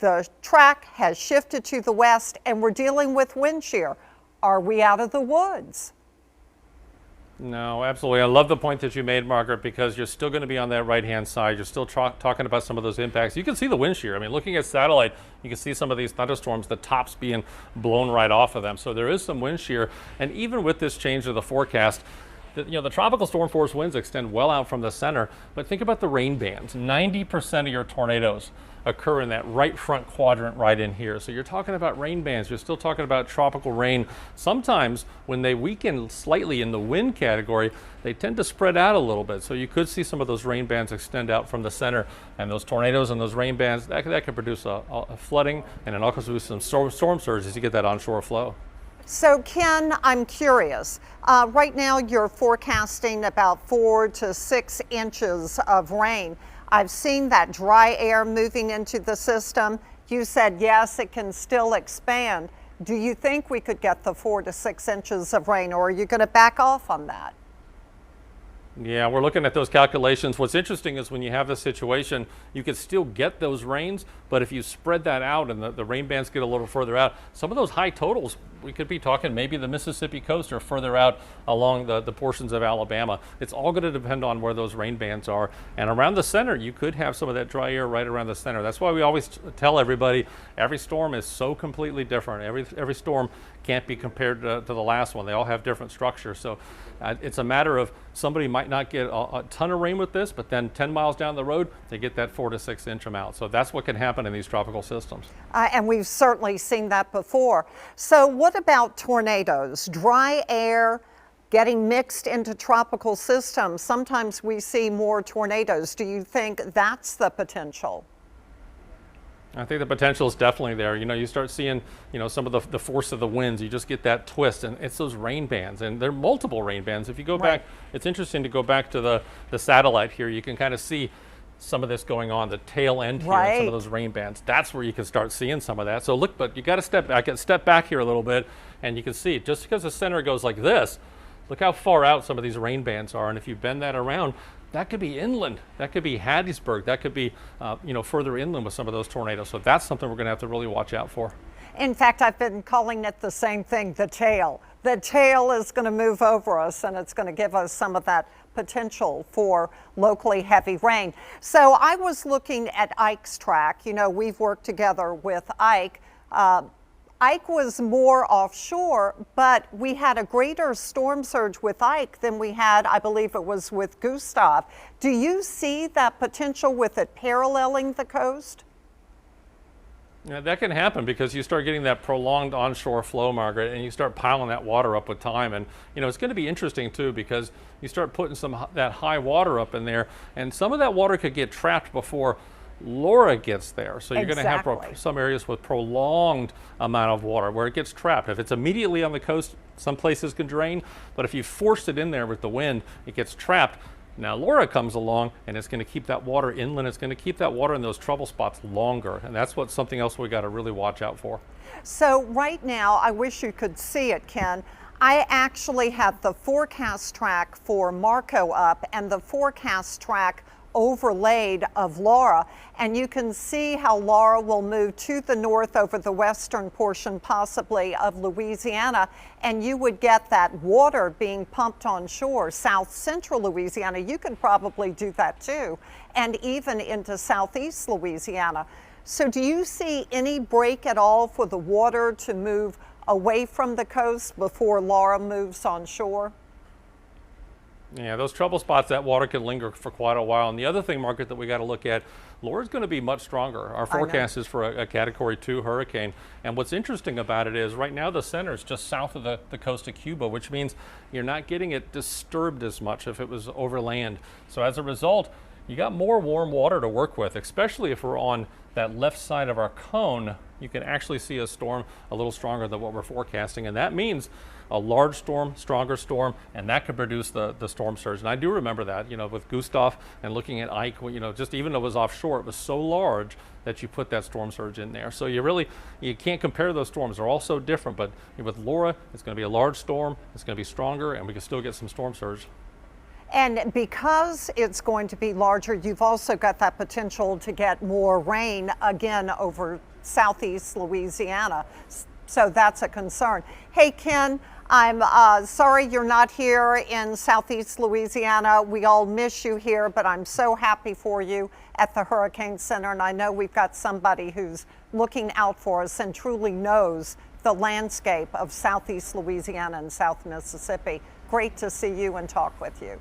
the track has shifted to the west and we're dealing with wind shear. Are we out of the woods? No, absolutely. I love the point that you made, Margaret, because you're still going to be on that right-hand side. You're still talking about some of those impacts. You can see the wind shear. I mean, looking at satellite, you can see some of these thunderstorms, the tops being blown right off of them. So there is some wind shear. And even with this change of the forecast, the tropical storm force winds extend well out from the center, but think about the rain bands. 90% of your tornadoes occur in that right front quadrant right in here. So you're talking about rain bands, you're still talking about tropical rain. Sometimes when they weaken slightly in the wind category, they tend to spread out a little bit. So you could see some of those rain bands extend out from the center, and those tornadoes and those rain bands, that could produce a flooding, and it also produce some storm surges as you get that onshore flow. So Ken, I'm curious. Right now you're forecasting about 4 to 6 inches of rain. I've seen that dry air moving into the system. You said yes, it can still expand. Do you think we could get the 4 to 6 inches of rain, or are you going to back off on that? Yeah, we're looking at those calculations. What's interesting is when you have this situation, you could still get those rains, but if you spread that out and the rain bands get a little further out, some of those high totals, we could be talking maybe the Mississippi coast or further out along the portions of Alabama. It's all going to depend on where those rain bands are. And around the center, you could have some of that dry air right around the center. That's why we always tell everybody every storm is so completely different. Every storm can't be compared to the last one. They all have different structures. So it's a matter of somebody might not get a ton of rain with this, but then 10 miles down the road, they get that 4 to 6 inch amount. So that's what can happen in these tropical systems. And we've certainly seen that before. So what about tornadoes? Dry air getting mixed into tropical systems. Sometimes we see more tornadoes. Do you think that's the potential? I think the potential is definitely there. You start seeing, some of the force of the winds. You just get that twist, and it's those rain bands, and there are multiple rain bands. If you go back, it's interesting to go back to the satellite here. You can kind of see some of this going on, the tail end here, and some of those rain bands. That's where you can start seeing some of that. So look, but you got to step back here a little bit, and you can see just because the center goes like this, look how far out some of these rain bands are, and if you bend that around, that could be inland. That could be Hattiesburg. That could be, further inland with some of those tornadoes. So that's something we're going to have to really watch out for. In fact, I've been calling it the same thing, the tail. The tail is going to move over us, and it's going to give us some of that potential for locally heavy rain. So I was looking at Ike's track. We've worked together with Ike. Ike was more offshore, but we had a greater storm surge with Ike than we had, I believe it was with Gustav. Do you see that potential with it paralleling the coast? Yeah, that can happen because you start getting that prolonged onshore flow, Margaret, and you start piling that water up with time. And it's going to be interesting too because you start putting that high water up in there, and some of that water could get trapped before Laura gets there. So you're going to have some areas with prolonged amount of water where it gets trapped. If it's immediately on the coast, some places can drain, but if you forced it in there with the wind, it gets trapped. Now Laura comes along and it's going to keep that water inland. It's going to keep that water in those trouble spots longer, and that's something else we got to really watch out for. So right now, I wish you could see it, Ken. I actually have the forecast track for Marco up and the forecast track overlaid of Laura, and you can see how Laura will move to the north over the western portion possibly of Louisiana, and you would get that water being pumped on shore. South central Louisiana, you could probably do that too, and even into southeast Louisiana. So do you see any break at all for the water to move away from the coast before Laura moves on shore? Yeah, those trouble spots, that water can linger for quite a while. And the other thing, Margaret, that we got to look at, Laura's going to be much stronger. Our forecast is for a Category 2 hurricane. And what's interesting about it is right now the center is just south of the coast of Cuba, which means you're not getting it disturbed as much if it was over land. So as a result, you got more warm water to work with, especially if we're on that left side of our cone. You can actually see a storm a little stronger than what we're forecasting, and that means a large storm, stronger storm, and that could produce the storm surge. And I do remember that, with Gustav and looking at Ike, just even though it was offshore, it was so large that you put that storm surge in there. So you can't compare those storms. They're all so different, but with Laura, it's going to be a large storm, it's going to be stronger, and we can still get some storm surge. And because it's going to be larger, you've also got that potential to get more rain again over southeast Louisiana. So that's a concern. Hey, Ken, I'm sorry you're not here in southeast Louisiana. We all miss you here, but I'm so happy for you at the Hurricane Center. And I know we've got somebody who's looking out for us and truly knows the landscape of southeast Louisiana and South Mississippi. Great to see you and talk with you.